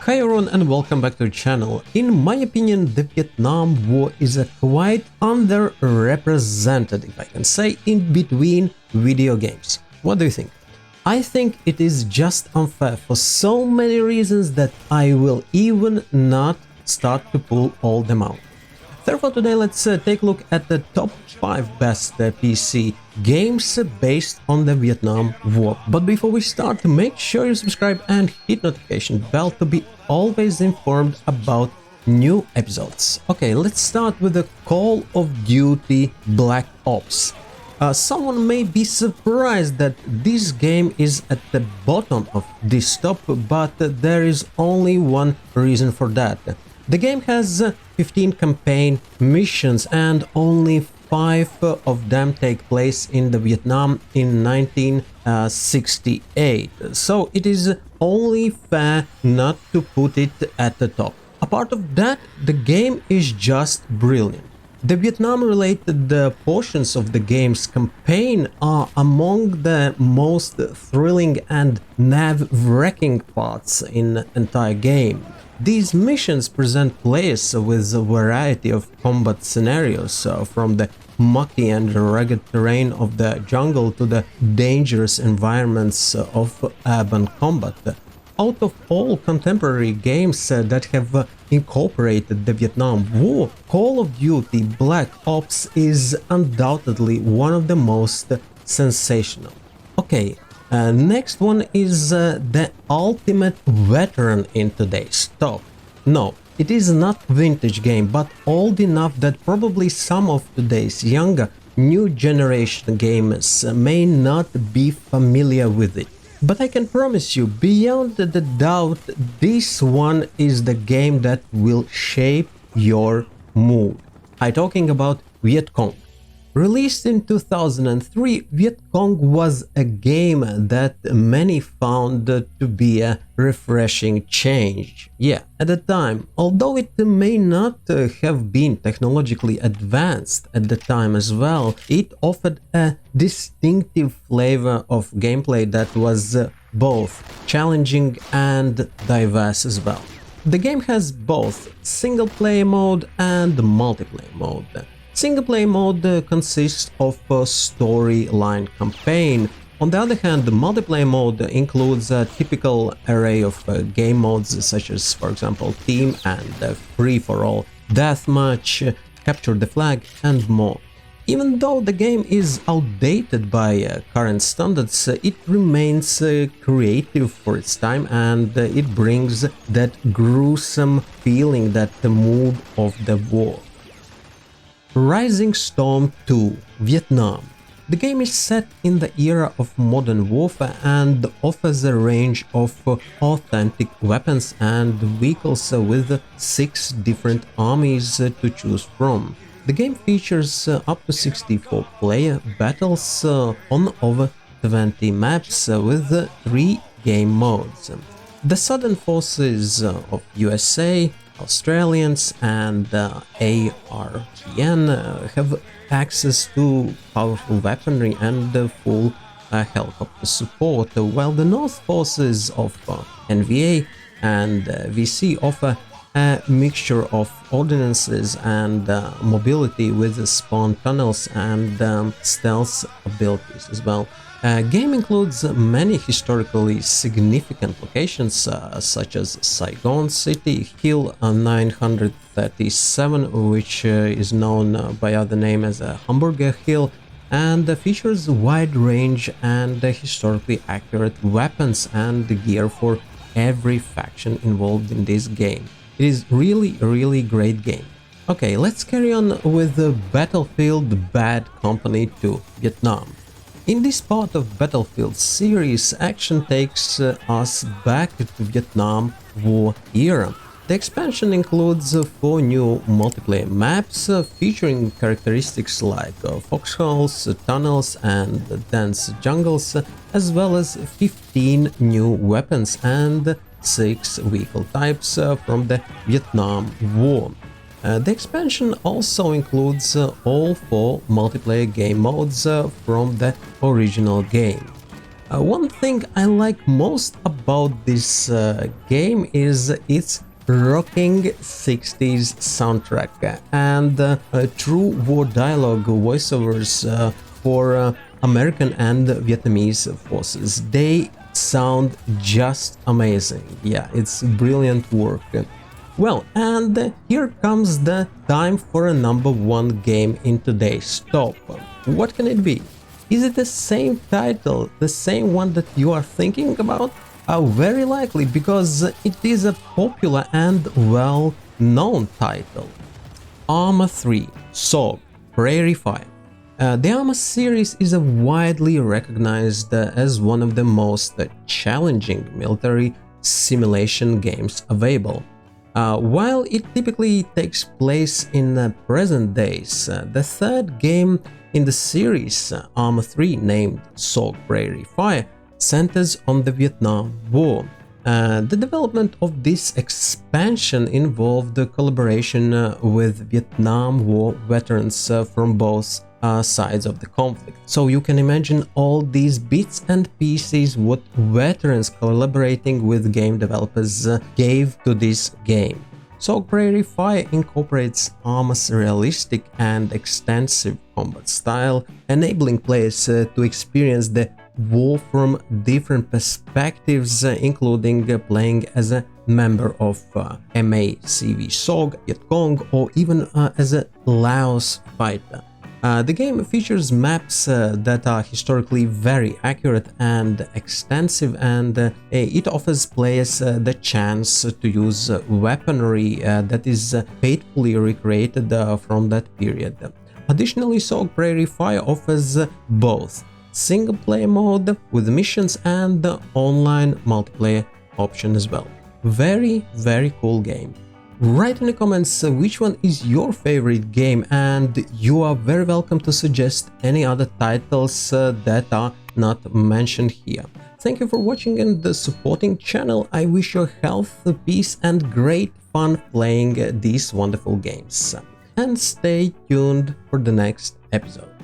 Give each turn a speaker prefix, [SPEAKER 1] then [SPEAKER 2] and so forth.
[SPEAKER 1] Hi everyone and welcome back to the channel. In my opinion, the Vietnam War is a quite underrepresented, if I can say, in between video games. What do you think? I think it is just unfair for so many reasons that I will even not start to pull all them out. Therefore, today let's take a look at the top 5 best PC games based on the Vietnam War. But before we start, make sure you subscribe and hit notification bell to be always informed about new episodes. Okay, let's start with the Call of Duty Black Ops. Someone may be surprised that this game is at the bottom of this top, but there is only one reason for that. The game has 15 campaign missions and only 5 of them take place in the Vietnam in 1968. So it is only fair not to put it at the top. Apart of that, the game is just brilliant. The Vietnam-related portions of the game's campaign are among the most thrilling and nerve-wracking parts in the entire game. These missions present players with a variety of combat scenarios, from the mucky and rugged terrain of the jungle to the dangerous environments of urban combat. Out of all contemporary games that have incorporated the Vietnam War, Call of Duty Black Ops is undoubtedly one of the most sensational. Okay, next one is the ultimate veteran in today's top. No, it is not vintage game, but old enough that probably some of today's younger, new generation gamers may not be familiar with it. But I can promise you, beyond the doubt, this one is the game that will shape your mood. I'm talking about Vietcong. Released in 2003, Vietcong was a game that many found to be a refreshing change. Yeah, at the time, although it may not have been technologically advanced at the time as well, it offered a distinctive flavor of gameplay that was both challenging and diverse as well. The game has both single-player mode and multiplayer mode. Single-player mode consists of a storyline campaign. On the other hand, the multiplayer mode includes a typical array of game modes such as, for example, team and free-for-all, deathmatch, capture the flag, and more. Even though the game is outdated by current standards, it remains creative for its time, and it brings that gruesome feeling, that the mood of the war. Rising Storm 2 Vietnam. The game is set in the era of modern warfare and offers a range of authentic weapons and vehicles with 6 different armies to choose from. The game features up to 64 player battles on over 20 maps with 3 game modes. The Southern Forces of USA, Australians and ARPN have access to powerful weaponry and full helicopter support, while the North Forces of NVA and VC offer a mixture of ordnances and mobility with spawn tunnels and stealth abilities as well. Game includes many historically significant locations such as Saigon City, Hill 937, which is known by other name as Hamburger Hill, and features a wide range and historically accurate weapons and gear for every faction involved in this game. It is really great game. Okay, let's carry on with the Battlefield Bad Company 2 Vietnam. In this part of Battlefield series, action takes us back to Vietnam War era. The expansion includes 4 new multiplayer maps featuring characteristics like foxholes, tunnels and dense jungles, as well as 15 new weapons and 6 vehicle types from the Vietnam War. The expansion also includes all 4 multiplayer game modes from the original game. One thing I like most about this game is its rocking 60s soundtrack and true war dialogue voiceovers for American and Vietnamese forces. They sound just amazing. Yeah, it's brilliant work. Well, and here comes the time for a number one game in today's top. What can it be? Is it the same title, the same one that you are thinking about? Very likely, because it is a popular and well-known title. Arma 3 SOG Prairie Fire. The Arma series is widely recognized as one of the most challenging military simulation games available. While it typically takes place in present days, the third game in the series, Arma 3, named SOG Prairie Fire, centers on the Vietnam War. The development of this expansion involved the collaboration with Vietnam War veterans from both sides of the conflict. So you can imagine all these bits and pieces what veterans collaborating with game developers gave to this game. SOG Prairie Fire incorporates Arma's realistic and extensive combat style, enabling players to experience the war from different perspectives, including playing as a member of MACV SOG, Vietcong, or even as a Laos fighter. The game features maps that are historically very accurate and extensive, and it offers players the chance to use weaponry that is faithfully recreated from that period. Additionally, SOG Prairie Fire offers both single-player mode with missions and online multiplayer option as well. Very cool game. Write in the comments which one is your favorite game, and you are very welcome to suggest any other titles that are not mentioned here. Thank you for watching and supporting channel. I wish you health, peace and great fun playing these wonderful games. And stay tuned for the next episode.